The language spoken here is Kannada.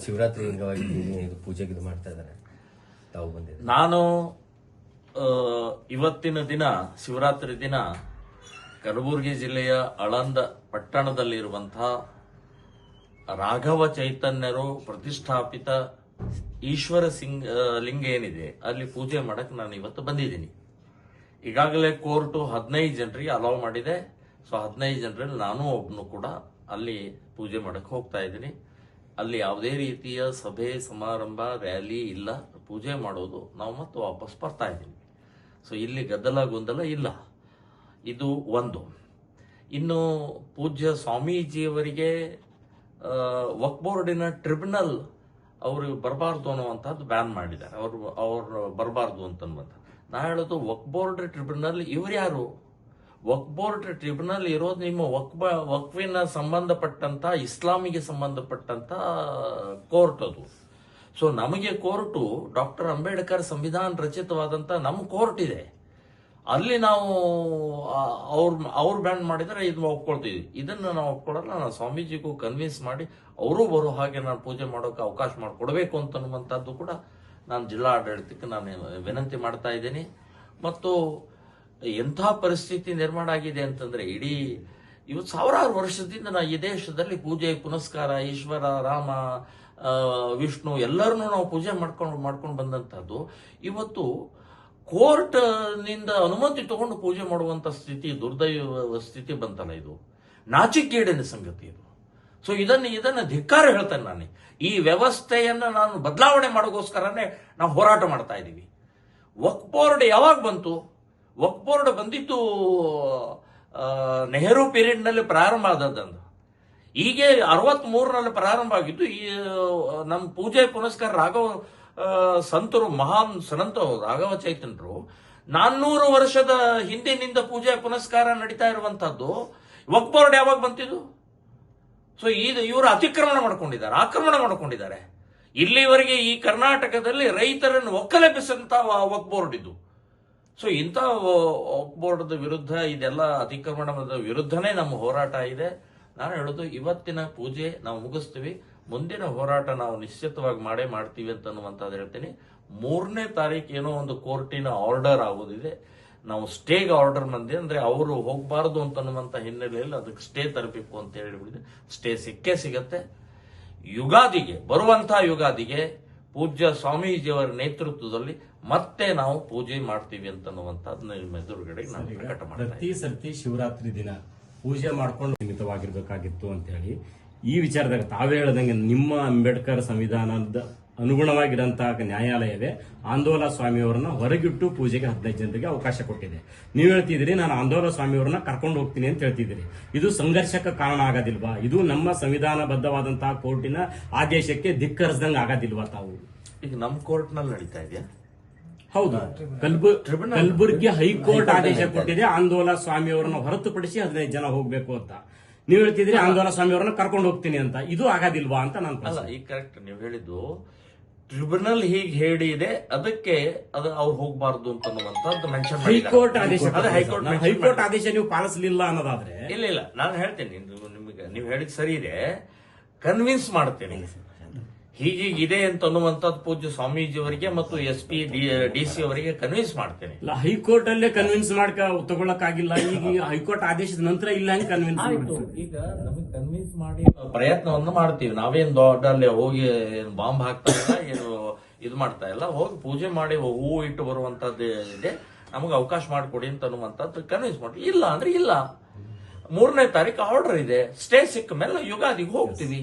ಶಿವರಾತ್ರಿ ಅಂಗವಾಗಿ ಇದು ಪೂಜೆಗೆ ಇದು ಮಾಡ್ತಾ ಇದ್ದಾರೆ, ತಾವು ಬಂದಿದೆ. ನಾನು ಇವತ್ತಿನ ದಿನ ಶಿವರಾತ್ರಿ ದಿನ ಕಲಬುರಗಿ ಜಿಲ್ಲೆಯ ಆಳಂದ ಪಟ್ಟಣದಲ್ಲಿರುವಂತಹ ರಾಘವ ಚೈತನ್ಯರು ಪ್ರತಿಷ್ಠಾಪಿತ ಈಶ್ವರ ಲಿಂಗ ಏನಿದೆ ಅಲ್ಲಿ ಪೂಜೆ ಮಾಡಕ್ ನಾನು ಇವತ್ತು ಬಂದಿದ್ದೀನಿ. ಈಗಾಗಲೇ ಕೋರ್ಟು 15 ಜನರಿಗೆ ಅಲೌ ಮಾಡಿದೆ. ಸೊ 15 ಜನರಲ್ಲಿ ನಾನು ಒಬ್ಬನು ಕೂಡ ಅಲ್ಲಿ ಪೂಜೆ ಮಾಡಕ್ ಹೋಗ್ತಾ ಇದ್ದೀನಿ. ಅಲ್ಲಿ ಯಾವುದೇ ರೀತಿಯ ಸಭೆ ಸಮಾರಂಭ ರ್ಯಾಲಿ ಇಲ್ಲ, ಪೂಜೆ ಮಾಡೋದು, ನಾವು ಮತ್ತೆ ವಾಪಸ್ ಬರ್ತಾ ಇದ್ದೀನಿ. ಸೊ ಇಲ್ಲಿ ಗದ್ದಲ ಗೊಂದಲ ಇಲ್ಲ. ಇದು ಒಂದು. ಇನ್ನು ಪೂಜ್ಯ ಸ್ವಾಮೀಜಿಯವರಿಗೆ ವಕ್ಫ್ ಬೋರ್ಡಿನ ಟ್ರಿಬ್ಯುನಲ್ ಅವರು ಬರಬಾರ್ದು ಅನ್ನುವಂಥದ್ದು ಬ್ಯಾನ್ ಮಾಡಿದ್ದಾರೆ. ಅವ್ರು ಬರಬಾರ್ದು ಅಂತನ್ನುವಂಥ ನಾ ಹೇಳೋದು, ವಕ್ಫ್ ಬೋರ್ಡ್ ಟ್ರಿಬ್ಯುನಲ್ ಇವ್ರು ಯಾರು? ವಕ್ಫ್ ಬೋರ್ಡ್ ಟ್ರಿಬ್ಯುನಲ್ ಇರೋದು ನಿಮ್ಮ ವಕ್ಫಿನ ಸಂಬಂಧಪಟ್ಟಂತ ಇಸ್ಲಾಮಿಗೆ ಸಂಬಂಧಪಟ್ಟಂತ ಕೋರ್ಟ್ ಅದು. ಸೊ ನಮಗೆ ಕೋರ್ಟು ಡಾಕ್ಟರ್ ಅಂಬೇಡ್ಕರ್ ಸಂವಿಧಾನ ರಚಿತವಾದಂತ ನಮ್ಮ ಕೋರ್ಟ್ ಇದೆ. ಅಲ್ಲಿ ನಾವು ಅವ್ರು ಬ್ಯಾನ್ ಮಾಡಿದ್ರೆ ಇದನ್ನ ಒಪ್ಕೊಳ್ತೀವಿ. ಇದನ್ನ ನಾವು ಒಪ್ಕೊಳ್ಳಲ್ಲ. ನಾನು ಸ್ವಾಮೀಜಿಗೂ ಕನ್ವಿನ್ಸ್ ಮಾಡಿ ಅವರು ಬರೋ ಹಾಗೆ ನಾನು ಪೂಜೆ ಮಾಡೋಕೆ ಅವಕಾಶ ಮಾಡಿಕೊಡ್ಬೇಕು ಅಂತನ್ನುವಂಥದ್ದು ಕೂಡ ನಾನು ಜಿಲ್ಲಾ ಆಡಳಿತಕ್ಕೆ ನಾನು ವಿನಂತಿ ಮಾಡ್ತಾ ಇದ್ದೀನಿ. ಮತ್ತು ಎಂಥ ಪರಿಸ್ಥಿತಿ ನಿರ್ಮಾಣ ಆಗಿದೆ ಅಂತಂದ್ರೆ, ಇಡೀ ಇವತ್ತು ಸಾವಿರಾರು ವರ್ಷದಿಂದ ಈ ದೇಶದಲ್ಲಿ ಪೂಜೆ ಪುನಸ್ಕಾರ ಈಶ್ವರ ರಾಮ ವಿಷ್ಣು ಎಲ್ಲರನ್ನೂ ನಾವು ಪೂಜೆ ಮಾಡ್ಕೊಂಡು ಬಂದಂತಹದ್ದು ಇವತ್ತು ಕೋರ್ಟ್ ನಿಂದ ಅನುಮತಿ ತಗೊಂಡು ಪೂಜೆ ಮಾಡುವಂತ ಸ್ಥಿತಿ, ದುರ್ದೈವ ಸ್ಥಿತಿ ಬಂತಲ್ಲ. ಇದು ನಾಚಿಕೆಗೇಡಿನ ಸಂಗತಿ ಇದು. ಸೊ ಇದನ್ನ ಧಿಕ್ಕಾರ ಹೇಳ್ತೇನೆ ನಾನು. ಈ ವ್ಯವಸ್ಥೆಯನ್ನ ನಾನು ಬದಲಾವಣೆ ಮಾಡೋಗೋಸ್ಕರನೇ ನಾವು ಹೋರಾಟ ಮಾಡ್ತಾ ಇದ್ದೀವಿ. ವಕ್ಫ್ ಬೋರ್ಡ್ ಯಾವಾಗ ಬಂತು? ವಕ್ಫ್ ಬೋರ್ಡ್ ಬಂದಿದ್ದು ನೆಹರು ಪೀರಿಯಡ್ ನಲ್ಲಿ ಪ್ರಾರಂಭ ಆದದ್ದು. ಹೀಗೆ 63ರಲ್ಲಿ ಪ್ರಾರಂಭ ಆಗಿದ್ದು. ಈ ನಮ್ಮ ಪೂಜೆ ಪುನಸ್ಕಾರ ರಾಘವ ಸಂತರು, ಮಹಾನ್ ಸಂತರು ರಾಘವ ಚೈತನ್ಯರು 400 ವರ್ಷದ ಹಿಂದಿನಿಂದ ಪೂಜೆ ಪುನಸ್ಕಾರ ನಡೀತಾ ಇರುವಂತಹದ್ದು. ವಕ್ಫ್ ಬೋರ್ಡ್ ಯಾವಾಗ ಬಂತಿದ್ದು? ಸೊ ಇವರು ಆಕ್ರಮಣ ಮಾಡ್ಕೊಂಡಿದ್ದಾರೆ. ಇಲ್ಲಿವರೆಗೆ ಈ ಕರ್ನಾಟಕದಲ್ಲಿ ರೈತರನ್ನು ಒಕ್ಕಲೆಬ್ಬಿಸಂತ ವಕ್ಫ್ ಬೋರ್ಡ್ ಇದು. ಸೊ ಇಂಥ ವಕ್ಫ್ ಬೋರ್ಡ್ ವಿರುದ್ಧ, ಇದೆಲ್ಲ ಅತಿಕ್ರಮಣದ ವಿರುದ್ಧನೇ ನಮ್ಮ ಹೋರಾಟ ಇದೆ. ನಾನು ಹೇಳೋದು, ಇವತ್ತಿನ ಪೂಜೆ ನಾವು ಮುಗಿಸ್ತೀವಿ, ಮುಂದಿನ ಹೋರಾಟ ನಾವು ನಿಶ್ಚಿತವಾಗಿ ಮಾಡ್ತೀವಿ ಅಂತ ಅನ್ನುವಂಥದ್ದು ಹೇಳ್ತೀನಿ. 3ನೇ ತಾರೀಕು ಏನೋ ಒಂದು ಕೋರ್ಟಿನ ಆರ್ಡರ್ ಆಗೋದಿದೆ. ನಾವು ಸ್ಟೇಗೆ ಆರ್ಡರ್ ಬಂದಿದೆ, ಅಂದ್ರೆ ಅವರು ಹೋಗಬಾರದು ಅಂತನ್ನುವಂಥ ಹಿನ್ನೆಲೆಯಲ್ಲಿ ಅದಕ್ಕೆ ಸ್ಟೇ ತರಬೇಕು ಅಂತ ಹೇಳಿಬಿಡಿದೆ. ಸ್ಟೇ ಸಿಗತ್ತೆ. ಬರುವಂತಹ ಯುಗಾದಿಗೆ ಪೂಜ್ಯ ಸ್ವಾಮೀಜಿಯವರ ನೇತೃತ್ವದಲ್ಲಿ ಮತ್ತೆ ನಾವು ಪೂಜೆ ಮಾಡ್ತೀವಿ ಅಂತನ್ನುವಂಥದ್ದು ನಿಮ್ಮ ಎದುರುಗಡೆ ನಾವು ಪ್ರಕಟ ಮಾಡ್ತೀವಿ. ಪ್ರತಿ ಸರ್ತಿ ಶಿವರಾತ್ರಿ ದಿನ ಪೂಜೆ ಮಾಡ್ಕೊಂಡು ಸೀಮಿತವಾಗಿರ್ಬೇಕಾಗಿತ್ತು ಅಂತ ಹೇಳಿ ಈ ವಿಚಾರದಾಗ ತಾವೇ ಹೇಳ್ದಂಗೆ ನಿಮ್ಮ ಅಂಬೇಡ್ಕರ್ ಸಂವಿಧಾನದ ಅನುಗುಣವಾಗಿರಂತಹ ನ್ಯಾಯಾಲಯವೇ ಆಂದೋಲ ಸ್ವಾಮಿಯವರನ್ನ ಹೊರಗಿಟ್ಟು ಪೂಜೆಗೆ 15 ಜನರಿಗೆ ಅವಕಾಶ ಕೊಟ್ಟಿದೆ. ನೀವು ಹೇಳ್ತಿದ್ರಿ ನಾನು ಆಂದೋಲ ಸ್ವಾಮಿಯವರನ್ನ ಕರ್ಕೊಂಡು ಹೋಗ್ತೀನಿ ಅಂತ ಹೇಳ್ತಿದ್ರಿ. ಇದು ಸಂಘರ್ಷಕ್ಕೆ ಕಾರಣ ಆಗೋದಿಲ್ವಾ? ಇದು ನಮ್ಮ ಸಂವಿಧಾನಬದ್ಧವಾದಂತಹ ಕೋರ್ಟಿನ ಆದೇಶಕ್ಕೆ ಧಿಕ್ಕರಿಸದಂಗೆ ಆಗೋದಿಲ್ವಾ? ತಾವು ಈಗ ನಮ್ಮ ಕೋರ್ಟ್ ನಲ್ಲಿ ನಡೀತಾ ಇದೆಯಾ? ಹೌದು, ಕಲಬುರಗಿ ಹೈಕೋರ್ಟ್ ಆದೇಶ ಕೊಟ್ಟಿದೆ ಆಂದೋಲ ಸ್ವಾಮಿಯವರನ್ನ ಹೊರತುಪಡಿಸಿ 15 ಜನ ಹೋಗ್ಬೇಕು ಅಂತ. ನೀವು ಹೇಳ್ತಿದ್ರಿ ಆಂದೋಲ ಸ್ವಾಮಿಯವರನ್ನ ಕರ್ಕೊಂಡು ಹೋಗ್ತೀನಿ ಅಂತ. ಇದು ಆಗೋದಿಲ್ವಾ ಅಂತ ನಾನು ಅಲ್ಲ, ಈಗ ಕರೆಕ್ಟ್ ನೀವು ಹೇಳಿದ್ದು. ಟ್ರಿಬ್ಯುನಲ್ ಹೀಗೆ ಹೇಳಿದೆ, ಅದಕ್ಕೆ ಅವ್ರು ಹೋಗಬಾರ್ದು ಅಂತ ಮೆನ್ಷನ್ ಹೈಕೋರ್ಟ್ ಆದೇಶ. ಹೈಕೋರ್ಟ್ ಆದೇಶ ನೀವು ಪಾಲಿಸಲಿಲ್ಲ ಅನ್ನೋದಾದ್ರೆ ಇಲ್ಲ ನಾನು ಹೇಳ್ತೇನೆ ನಿಮಗೆ, ನೀವು ಹೇಳಿದ್ ಸರಿ ಇದೆ, ಕನ್ವಿನ್ಸ್ ಮಾಡ್ತೇನೆ. ಹೀಗಿದೆ ಅಂತ ಅನ್ನುವಂಥದ್ದು ಪೂಜ್ಯ ಸ್ವಾಮೀಜಿಯವರಿಗೆ ಮತ್ತು SP DC ಅವರಿಗೆ ಕನ್ವಿನ್ಸ್ ಮಾಡ್ತೇನೆ. ಹೈಕೋರ್ಟ್ ಅಲ್ಲೇ ಕನ್ವಿನ್ಸ್ ತಗೊಳಕ್ಕಾಗಿಲ್ಲ. ಈಗ ಹೈಕೋರ್ಟ್ ಆದೇಶದ ನಂತರ ಇಲ್ಲ ಕನ್ವಿನ್ಸ್ ಆಯ್ತು. ಈಗ ನಮಗೆ ಕನ್ವಿನ್ಸ್ ಮಾಡಿ ಪ್ರಯತ್ನವನ್ನು ಮಾಡ್ತೀವಿ. ನಾವೇನ್ ದೊಡ್ಡ ಅಲ್ಲಿ ಹೋಗಿ ಬಾಂಬ್ ಹಾಕ್ತಾ ಇಲ್ಲ, ಏನು ಇದು ಮಾಡ್ತಾ ಇಲ್ಲ. ಹೋಗಿ ಪೂಜೆ ಮಾಡಿ ಹೂವು ಇಟ್ಟು ಬರುವಂತದ್ದು ಇದೆ, ನಮಗೆ ಅವಕಾಶ ಮಾಡಿಕೊಡಿ ಅಂತ ಅನ್ನುವಂಥದ್ದು ಕನ್ವಿನ್ಸ್ ಮಾಡಿ. ಇಲ್ಲ ಅಂದ್ರೆ ಇಲ್ಲ. 3ನೇ ತಾರೀಕು ಆರ್ಡರ್ ಇದೆ. ಸ್ಟೇ ಸಿಕ್ಕ ಮೇಲೆ ಯುಗಾದಿಗೆ ಹೋಗ್ತೀವಿ.